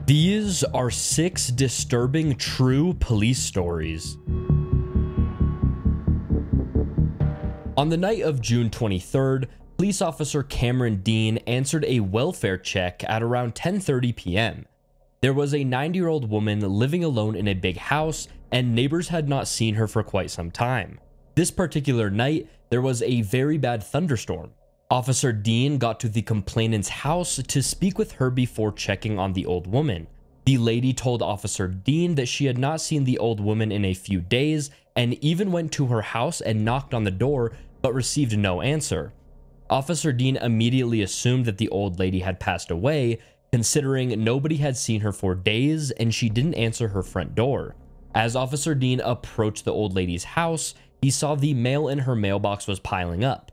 These are 6 disturbing true police stories. On the night of June 23rd, police officer Cameron Dean answered a welfare check at around 10:30 p.m. There was a 90-year-old woman living alone in a big house, and neighbors had not seen her for quite some time. This particular night, there was a very bad thunderstorm. Officer Dean got to the complainant's house to speak with her before checking on the old woman. The lady told Officer Dean that she had not seen the old woman in a few days and even went to her house and knocked on the door but received no answer. Officer Dean immediately assumed that the old lady had passed away, considering nobody had seen her for days and she didn't answer her front door. As Officer Dean approached the old lady's house, he saw the mail in her mailbox was piling up.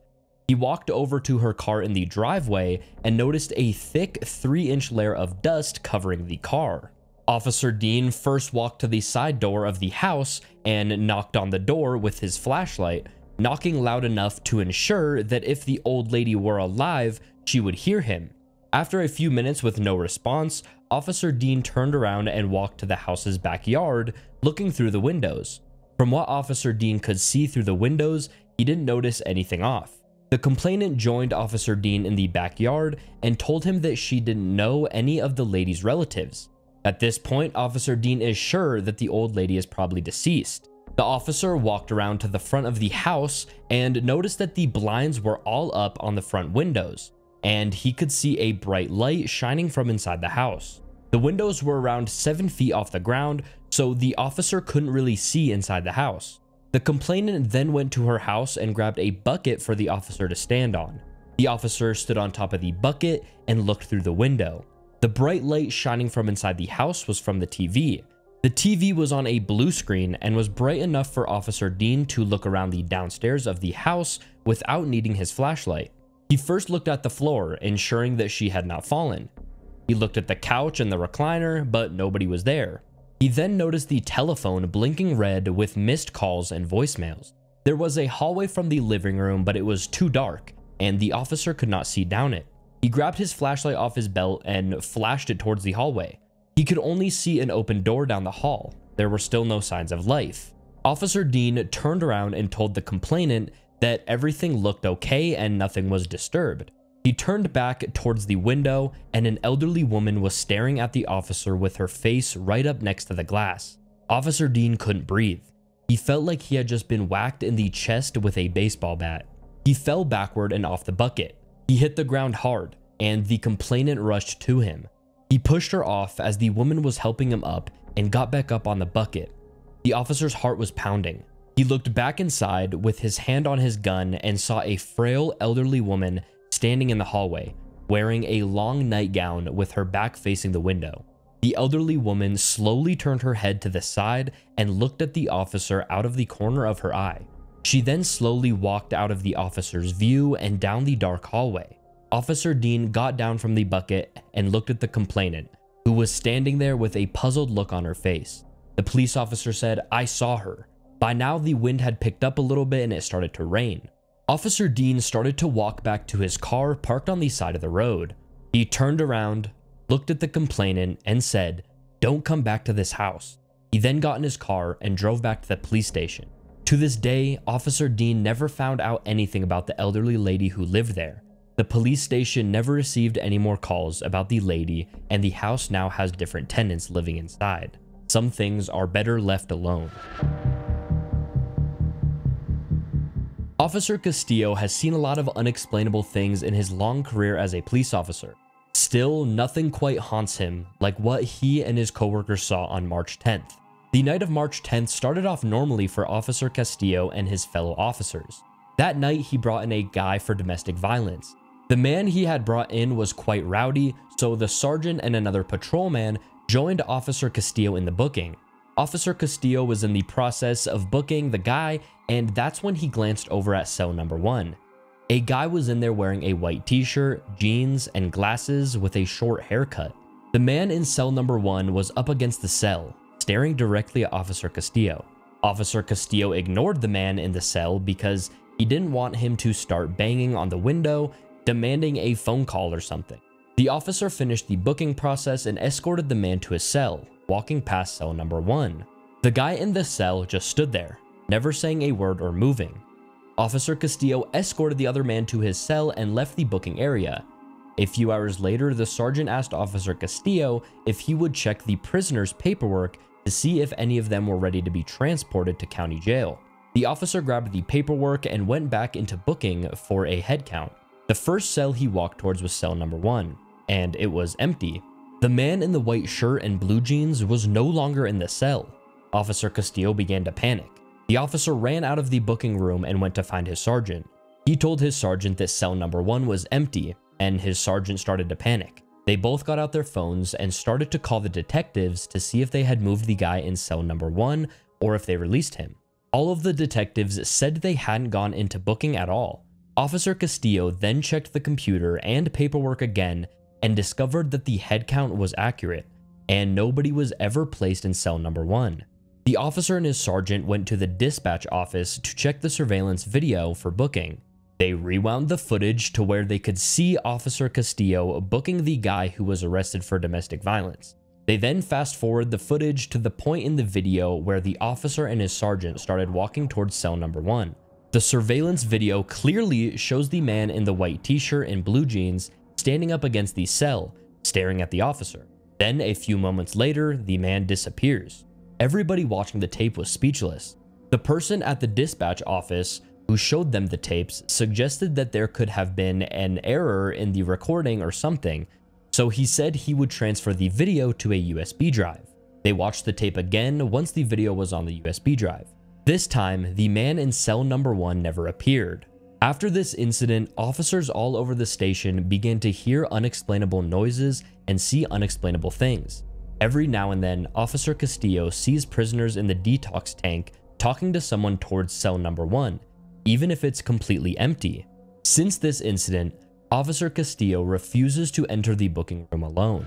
He walked over to her car in the driveway and noticed a thick 3-inch layer of dust covering the car. Officer Dean first walked to the side door of the house and knocked on the door with his flashlight, knocking loud enough to ensure that if the old lady were alive, she would hear him. After a few minutes with no response, Officer Dean turned around and walked to the house's backyard, looking through the windows. From what Officer Dean could see through the windows, he didn't notice anything off. The complainant joined Officer Dean in the backyard and told him that she didn't know any of the lady's relatives. At this point, Officer Dean is sure that the old lady is probably deceased. The officer walked around to the front of the house and noticed that the blinds were all up on the front windows, and he could see a bright light shining from inside the house. The windows were around 7 feet off the ground, so the officer couldn't really see inside the house. The complainant then went to her house and grabbed a bucket for the officer to stand on. The officer stood on top of the bucket and looked through the window. The bright light shining from inside the house was from the TV. The TV was on a blue screen and was bright enough for Officer Dean to look around the downstairs of the house without needing his flashlight. He first looked at the floor, ensuring that she had not fallen. He looked at the couch and the recliner, but nobody was there. He then noticed the telephone blinking red with missed calls and voicemails. There was a hallway from the living room, but it was too dark, and the officer could not see down it. He grabbed his flashlight off his belt and flashed it towards the hallway. He could only see an open door down the hall. There were still no signs of life. Officer Dean turned around and told the complainant that everything looked okay and nothing was disturbed. He turned back towards the window, and an elderly woman was staring at the officer with her face right up next to the glass. Officer Dean couldn't breathe. He felt like he had just been whacked in the chest with a baseball bat. He fell backward and off the bucket. He hit the ground hard, and the complainant rushed to him. He pushed her off as the woman was helping him up and got back up on the bucket. The officer's heart was pounding. He looked back inside with his hand on his gun and saw a frail elderly woman standing in the hallway, wearing a long nightgown with her back facing the window. The elderly woman slowly turned her head to the side and looked at the officer out of the corner of her eye. She then slowly walked out of the officer's view and down the dark hallway. Officer Dean got down from the bucket and looked at the complainant, who was standing there with a puzzled look on her face. The police officer said, "I saw her." By now, the wind had picked up a little bit and it started to rain. Officer Dean started to walk back to his car parked on the side of the road. He turned around, looked at the complainant, and said, "Don't come back to this house." He then got in his car and drove back to the police station. To this day, Officer Dean never found out anything about the elderly lady who lived there. The police station never received any more calls about the lady, and the house now has different tenants living inside. Some things are better left alone. Officer Castillo has seen a lot of unexplainable things in his long career as a police officer. Still, nothing quite haunts him like what he and his coworkers saw on March 10th. The night of March 10th started off normally for Officer Castillo and his fellow officers. That night, he brought in a guy for domestic violence. The man he had brought in was quite rowdy, so the sergeant and another patrolman joined Officer Castillo in the booking. Officer Castillo was in the process of booking the guy, and that's when he glanced over at cell number 1. A guy was in there wearing a white t-shirt, jeans, and glasses with a short haircut. The man in cell number 1 was up against the cell, staring directly at Officer Castillo. Officer Castillo ignored the man in the cell because he didn't want him to start banging on the window, demanding a phone call or something. The officer finished the booking process and escorted the man to his cell, walking past cell number 1. The guy in the cell just stood there, never saying a word or moving. Officer Castillo escorted the other man to his cell and left the booking area. A few hours later, the sergeant asked Officer Castillo if he would check the prisoners' paperwork to see if any of them were ready to be transported to county jail. The officer grabbed the paperwork and went back into booking for a head count. The first cell he walked towards was cell number 1, and it was empty. The man in the white shirt and blue jeans was no longer in the cell. Officer Castillo began to panic. The officer ran out of the booking room and went to find his sergeant. He told his sergeant that cell number 1 was empty, and his sergeant started to panic. They both got out their phones and started to call the detectives to see if they had moved the guy in cell number 1 or if they released him. All of the detectives said they hadn't gone into booking at all. Officer Castillo then checked the computer and paperwork again and discovered that the head count was accurate, and nobody was ever placed in cell number 1. The officer and his sergeant went to the dispatch office to check the surveillance video for booking. They rewound the footage to where they could see Officer Castillo booking the guy who was arrested for domestic violence. They then fast forward the footage to the point in the video where the officer and his sergeant started walking towards cell number 1. The surveillance video clearly shows the man in the white t-shirt and blue jeans standing up against the cell, staring at the officer. Then a few moments later, the man disappears. Everybody watching the tape was speechless. The person at the dispatch office who showed them the tapes suggested that there could have been an error in the recording or something, so he said he would transfer the video to a USB drive. They watched the tape again once the video was on the USB drive. This time, the man in cell number 1 never appeared. After this incident, officers all over the station began to hear unexplainable noises and see unexplainable things. Every now and then, Officer Castillo sees prisoners in the detox tank talking to someone towards cell number 1, even if it's completely empty. Since this incident, Officer Castillo refuses to enter the booking room alone.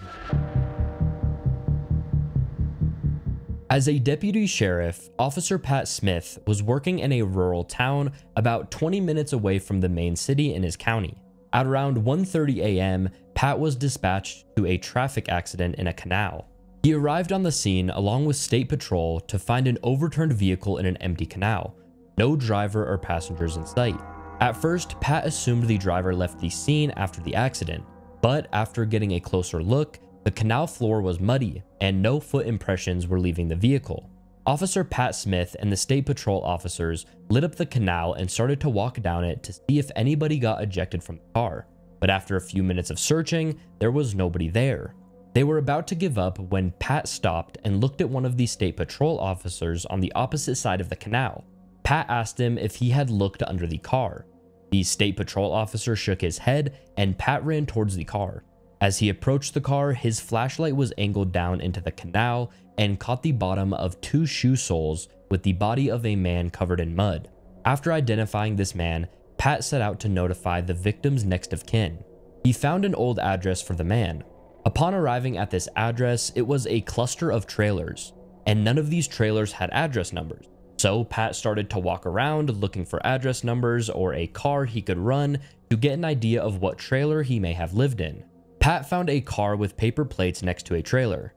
As a deputy sheriff, Officer Pat Smith was working in a rural town about 20 minutes away from the main city in his county. At around 1:30 a.m., Pat was dispatched to a traffic accident in a canal. He arrived on the scene along with state patrol to find an overturned vehicle in an empty canal. No driver or passengers in sight. At first, Pat assumed the driver left the scene after the accident, but after getting a closer look, the canal floor was muddy and no foot impressions were leaving the vehicle. Officer Pat Smith and the state patrol officers lit up the canal and started to walk down it to see if anybody got ejected from the car, but after a few minutes of searching, there was nobody there. They were about to give up when Pat stopped and looked at one of the state patrol officers on the opposite side of the canal. Pat asked him if he had looked under the car. The state patrol officer shook his head and Pat ran towards the car. As he approached the car, his flashlight was angled down into the canal and caught the bottom of 2 shoe soles with the body of a man covered in mud. After identifying this man, Pat set out to notify the victim's next of kin. He found an old address for the man. Upon arriving at this address, it was a cluster of trailers, and none of these trailers had address numbers. So Pat started to walk around looking for address numbers or a car he could run to get an idea of what trailer he may have lived in. Pat found a car with paper plates next to a trailer.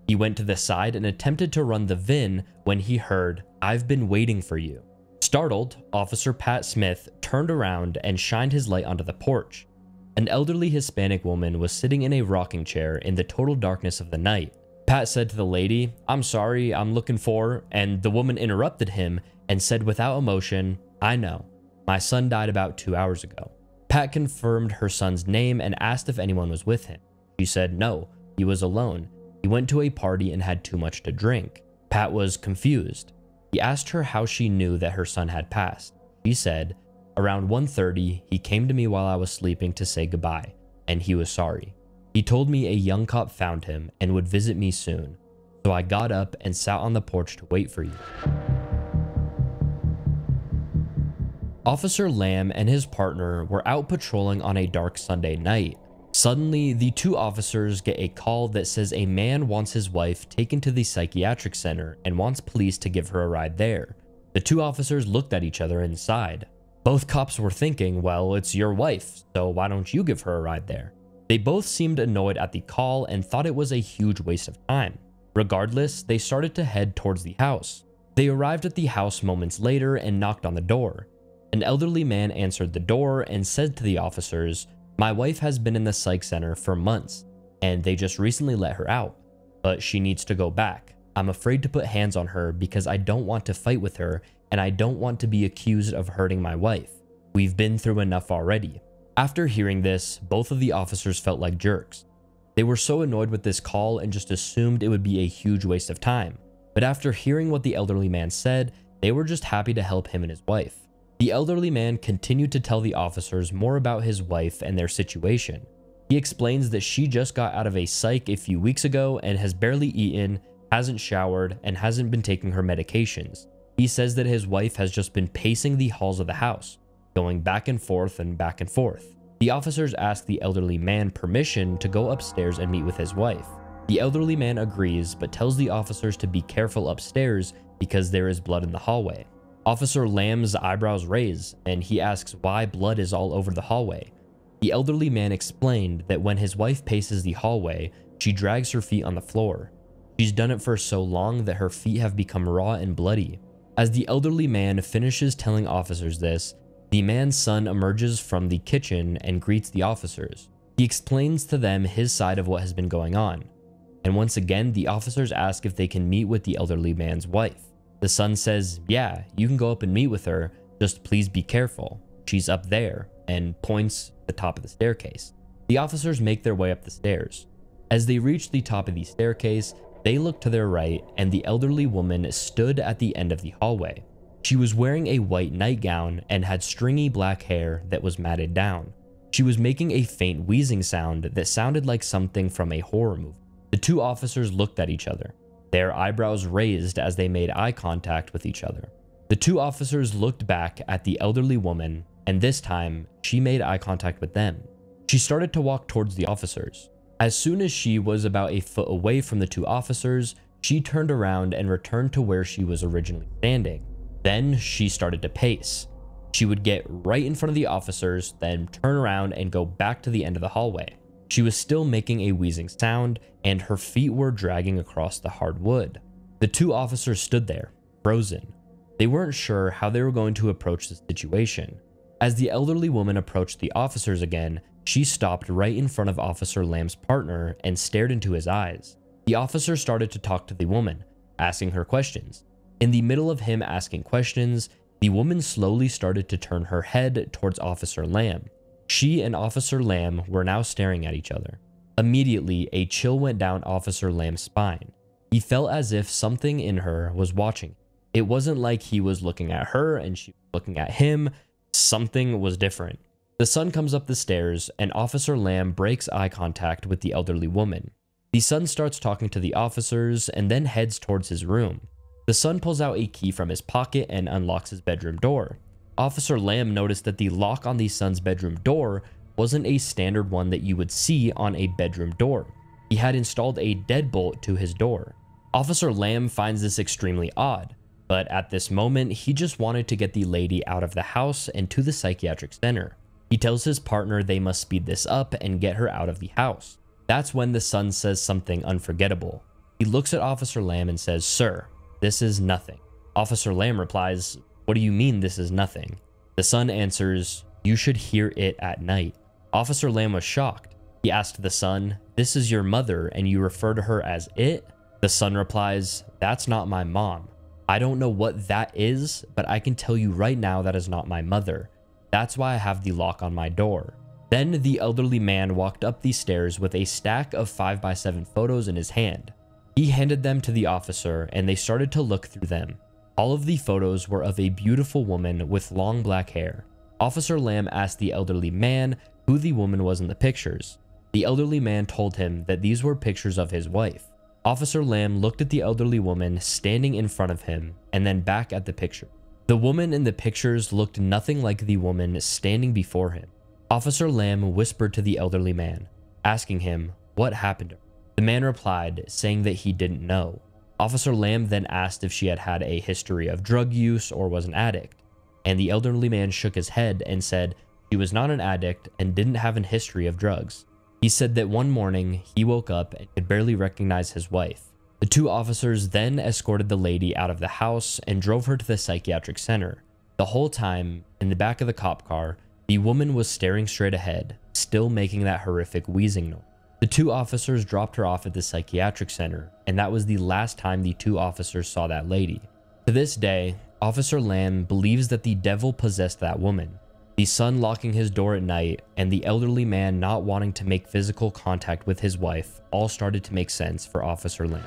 He went to the side and attempted to run the VIN when he heard, "I've been waiting for you." Startled, Officer Pat Smith turned around and shined his light onto the porch. An elderly Hispanic woman was sitting in a rocking chair in the total darkness of the night. Pat said to the lady, "I'm sorry, I'm looking for," and the woman interrupted him and said without emotion, "I know. My son died about 2 hours ago." Pat confirmed her son's name and asked if anyone was with him. She said no, he was alone. He went to a party and had too much to drink. Pat was confused. He asked her how she knew that her son had passed. She said, "Around 1:30, he came to me while I was sleeping to say goodbye, and he was sorry. He told me a young cop found him and would visit me soon, so I got up and sat on the porch to wait for you." Officer Lamb and his partner were out patrolling on a dark Sunday night. Suddenly, the 2 officers get a call that says a man wants his wife taken to the psychiatric center and wants police to give her a ride there. The 2 officers looked at each other and sighed. Both cops were thinking, well, it's your wife, so why don't you give her a ride there? They both seemed annoyed at the call and thought it was a huge waste of time. Regardless, they started to head towards the house. They arrived at the house moments later and knocked on the door. An elderly man answered the door and said to the officers, "My wife has been in the psych center for months, and they just recently let her out, but she needs to go back. I'm afraid to put hands on her because I don't want to fight with her and I don't want to be accused of hurting my wife. We've been through enough already." After hearing this, both of the officers felt like jerks. They were so annoyed with this call and just assumed it would be a huge waste of time. But after hearing what the elderly man said, they were just happy to help him and his wife. The elderly man continued to tell the officers more about his wife and their situation. He explains that she just got out of a psych a few weeks ago and has barely eaten, hasn't showered, and hasn't been taking her medications. He says that his wife has just been pacing the halls of the house, going back and forth and back and forth. The officers ask the elderly man permission to go upstairs and meet with his wife. The elderly man agrees, but tells the officers to be careful upstairs because there is blood in the hallway. Officer Lamb's eyebrows raise, and he asks why blood is all over the hallway. The elderly man explained that when his wife paces the hallway, she drags her feet on the floor. She's done it for so long that her feet have become raw and bloody. As the elderly man finishes telling officers this, the man's son emerges from the kitchen and greets the officers. He explains to them his side of what has been going on. And once again, the officers ask if they can meet with the elderly man's wife. The son says, "Yeah, you can go up and meet with her, just please be careful. She's up there," and points at the top of the staircase. The officers make their way up the stairs. As they reach the top of the staircase, they look to their right, and the elderly woman stood at the end of the hallway. She was wearing a white nightgown and had stringy black hair that was matted down. She was making a faint wheezing sound that sounded like something from a horror movie. The two officers looked at each other, their eyebrows raised as they made eye contact with each other. The two officers looked back at the elderly woman, and this time, she made eye contact with them. She started to walk towards the officers. As soon as she was about a foot away from the two officers, she turned around and returned to where she was originally standing. Then she started to pace. She would get right in front of the officers, then turn around and go back to the end of the hallway. She was still making a wheezing sound, and her feet were dragging across the hard wood. The two officers stood there, frozen. They weren't sure how they were going to approach the situation. As the elderly woman approached the officers again, she stopped right in front of Officer Lamb's partner and stared into his eyes. The officer started to talk to the woman, asking her questions. In the middle of him asking questions, the woman slowly started to turn her head towards Officer Lamb. She and Officer Lamb were now staring at each other. Immediately, a chill went down Officer Lamb's spine. He felt as if something in her was watching. It wasn't like he was looking at her and she was looking at him. Something was different. The son comes up the stairs, and Officer Lamb breaks eye contact with the elderly woman. The son starts talking to the officers and then heads towards his room. The son pulls out a key from his pocket and unlocks his bedroom door. Officer Lamb noticed that the lock on the son's bedroom door wasn't a standard one that you would see on a bedroom door. He had installed a deadbolt to his door. Officer Lamb finds this extremely odd, but at this moment, he just wanted to get the lady out of the house and to the psychiatric center. He tells his partner they must speed this up and get her out of the house. That's when the son says something unforgettable. He looks at Officer Lamb and says, "Sir, this is nothing." Officer Lamb replies, "What do you mean this is nothing?" The son answers, "You should hear it at night." Officer Lamb was shocked. He asked the son, "This is your mother and you refer to her as it?" The son replies, "That's not my mom. I don't know what that is, but I can tell you right now that is not my mother. That's why I have the lock on my door." Then the elderly man walked up the stairs with a stack of 5x7 photos in his hand. He handed them to the officer and they started to look through them. All of the photos were of a beautiful woman with long black hair. Officer Lamb asked the elderly man who the woman was in the pictures. The elderly man told him that these were pictures of his wife. Officer Lamb looked at the elderly woman standing in front of him and then back at the picture. The woman in the pictures looked nothing like the woman standing before him. Officer Lamb whispered to the elderly man, asking him what happened to her. The man replied, saying that he didn't know. Officer Lamb then asked if she had had a history of drug use or was an addict, and the elderly man shook his head and said she was not an addict and didn't have a history of drugs. He said that one morning he woke up and could barely recognize his wife. The two officers then escorted the lady out of the house and drove her to the psychiatric center. The whole time, in the back of the cop car, the woman was staring straight ahead, still making that horrific wheezing noise. The two officers dropped her off at the psychiatric center, and that was the last time the two officers saw that lady. To this day, Officer Lamb believes that the devil possessed that woman. The son locking his door at night and the elderly man not wanting to make physical contact with his wife all started to make sense for Officer Lamb.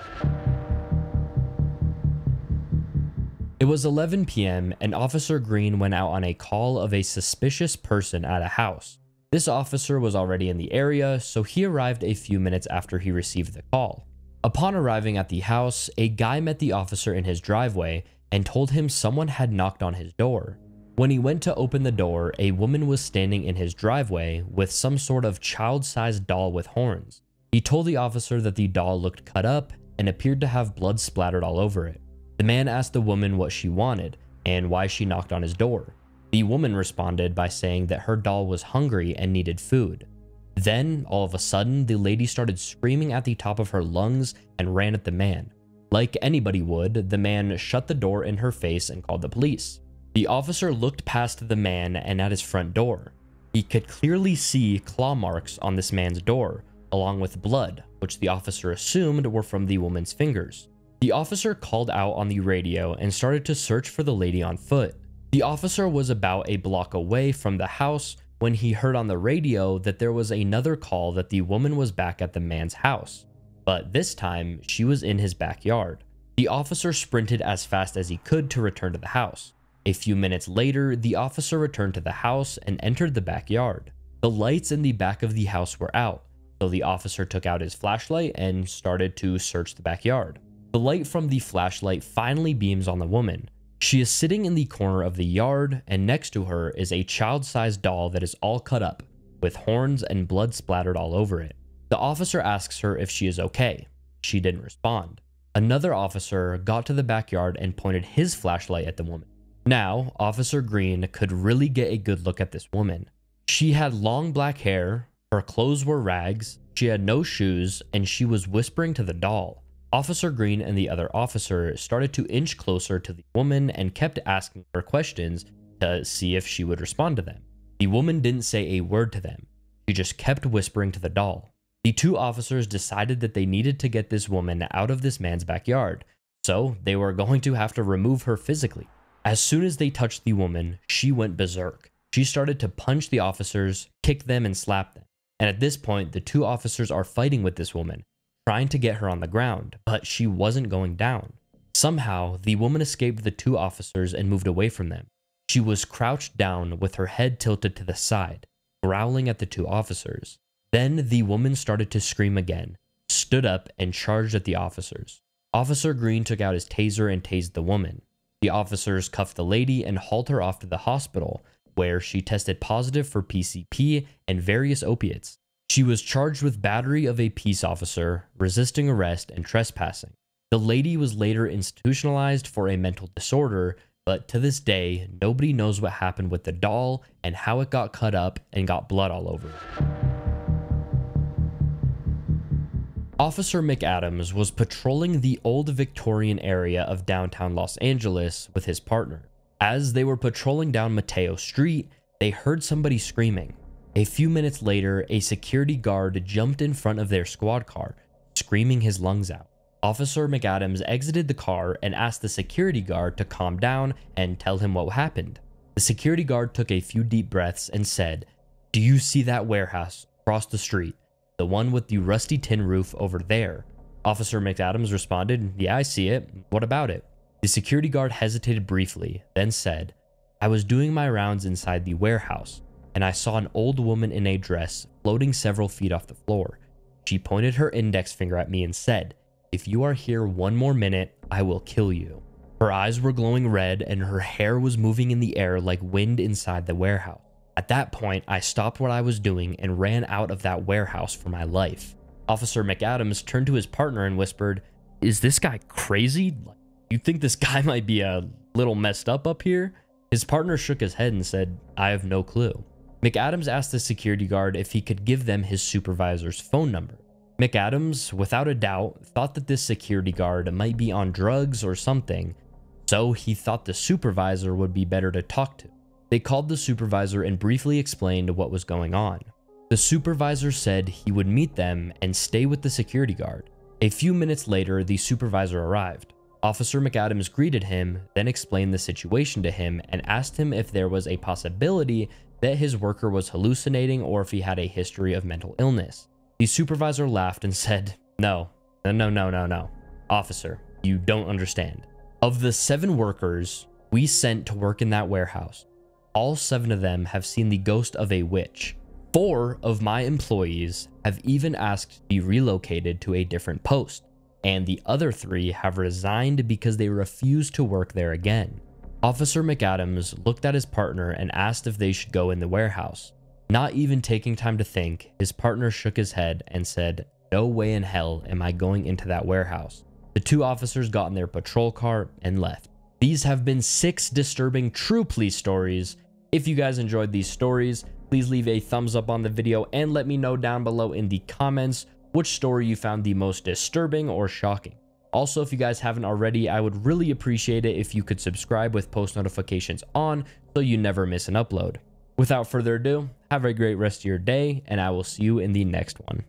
It was 11 p.m. and Officer Green went out on a call of a suspicious person at a house. This officer was already in the area, so he arrived a few minutes after he received the call. Upon arriving at the house, a guy met the officer in his driveway and told him someone had knocked on his door. When he went to open the door, a woman was standing in his driveway with some sort of child-sized doll with horns. He told the officer that the doll looked cut up and appeared to have blood splattered all over it. The man asked the woman what she wanted and why she knocked on his door. The woman responded by saying that her doll was hungry and needed food. Then, all of a sudden, the lady started screaming at the top of her lungs and ran at the man. Like anybody would, the man shut the door in her face and called the police. The officer looked past the man and at his front door. He could clearly see claw marks on this man's door, along with blood, which the officer assumed were from the woman's fingers. The officer called out on the radio and started to search for the lady on foot. The officer was about a block away from the house when he heard on the radio that there was another call that the woman was back at the man's house, but this time she was in his backyard. The officer sprinted as fast as he could to return to the house. A few minutes later, the officer returned to the house and entered the backyard. The lights in the back of the house were out, so the officer took out his flashlight and started to search the backyard. The light from the flashlight finally beams on the woman. She is sitting in the corner of the yard, and next to her is a child-sized doll that is all cut up, with horns and blood splattered all over it. The officer asks her if she is okay. She didn't respond. Another officer got to the backyard and pointed his flashlight at the woman. Now, Officer Green could really get a good look at this woman. She had long black hair, her clothes were rags, she had no shoes, and she was whispering to the doll. Officer Green and the other officer started to inch closer to the woman and kept asking her questions to see if she would respond to them. The woman didn't say a word to them. She just kept whispering to the doll. The two officers decided that they needed to get this woman out of this man's backyard, so they were going to have to remove her physically. As soon as they touched the woman, she went berserk. She started to punch the officers, kick them, and slap them. And at this point, the two officers are fighting with this woman, trying to get her on the ground, but she wasn't going down. Somehow, the woman escaped the two officers and moved away from them. She was crouched down with her head tilted to the side, growling at the two officers. Then the woman started to scream again, stood up, and charged at the officers. Officer Green took out his taser and tased the woman. The officers cuffed the lady and hauled her off to the hospital, where she tested positive for PCP and various opiates. She was charged with battery of a peace officer, resisting arrest, and trespassing. The lady was later institutionalized for a mental disorder, but to this day, nobody knows what happened with the doll and how it got cut up and got blood all over it. Officer McAdams was patrolling the old Victorian area of downtown Los Angeles with his partner. As they were patrolling down Mateo Street, they heard somebody screaming. A few minutes later, a security guard jumped in front of their squad car, screaming his lungs out. Officer McAdams exited the car and asked the security guard to calm down and tell him what happened. The security guard took a few deep breaths and said, "Do you see that warehouse across the street? The one with the rusty tin roof over there?" Officer McAdams responded, "Yeah, I see it. What about it?" The security guard hesitated briefly, then said, "I was doing my rounds inside the warehouse, and I saw an old woman in a dress floating several feet off the floor. She pointed her index finger at me and said, 'If you are here one more minute, I will kill you.' Her eyes were glowing red and her hair was moving in the air like wind inside the warehouse. At that point, I stopped what I was doing and ran out of that warehouse for my life." Officer McAdams turned to his partner and whispered, "Is this guy crazy? You think this guy might be a little messed up here?" His partner shook his head and said, "I have no clue." McAdams asked the security guard if he could give them his supervisor's phone number. McAdams, without a doubt, thought that this security guard might be on drugs or something, so he thought the supervisor would be better to talk to. They called the supervisor and briefly explained what was going on. The supervisor said he would meet them and stay with the security guard. A few minutes later, the supervisor arrived. Officer McAdams greeted him, then explained the situation to him and asked him if there was a possibility that his worker was hallucinating or if he had a history of mental illness. The supervisor laughed and said, No. Officer, you don't understand. Of the 7 workers we sent to work in that warehouse, all 7 of them have seen the ghost of a witch. 4 of my employees have even asked to be relocated to a different post, and the other 3 have resigned because they refuse to work there again. Officer McAdams looked at his partner and asked if they should go in the warehouse. Not even taking time to think, his partner shook his head and said, No way in hell am I going into that warehouse. The 2 officers got in their patrol car and left. These have been 6 disturbing true police stories. If you guys enjoyed these stories, please leave a thumbs up on the video and let me know down below in the comments which story you found the most disturbing or shocking. Also, if you guys haven't already, I would really appreciate it if you could subscribe with post notifications on so you never miss an upload. Without further ado, have a great rest of your day, and I will see you in the next one.